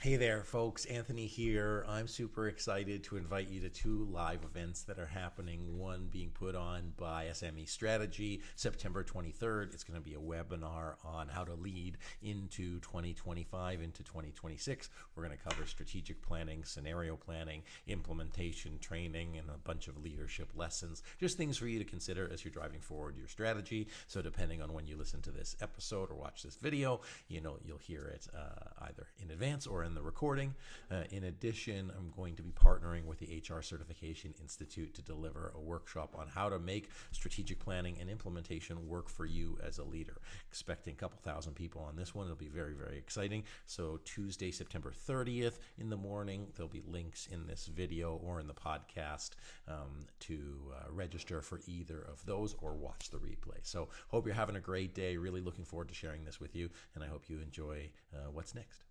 Hey there, folks. Anthony here. I'm super excited to invite you to two live events that are happening. One being put on by SME Strategy, September 23rd. It's going to be a webinar on how to lead into 2025, into 2026. We're going to cover strategic planning, scenario planning, implementation, training, and a bunch of leadership lessons. Just things for you to consider as you're driving forward your strategy. So depending on when you listen to this episode or watch this video, you'll hear it either in advance or in the recording. In addition, I'm going to be partnering with the HR Certification Institute to deliver a workshop on how to make strategic planning and implementation work for you as a leader. Expecting a couple thousand people on this one. It'll be very, very exciting. So Tuesday, September 30th in the morning, there'll be links in this video or in the podcast to register for either of those or watch the replay. So hope you're having a great day. Really looking forward to sharing this with you, and I hope you enjoy what's next.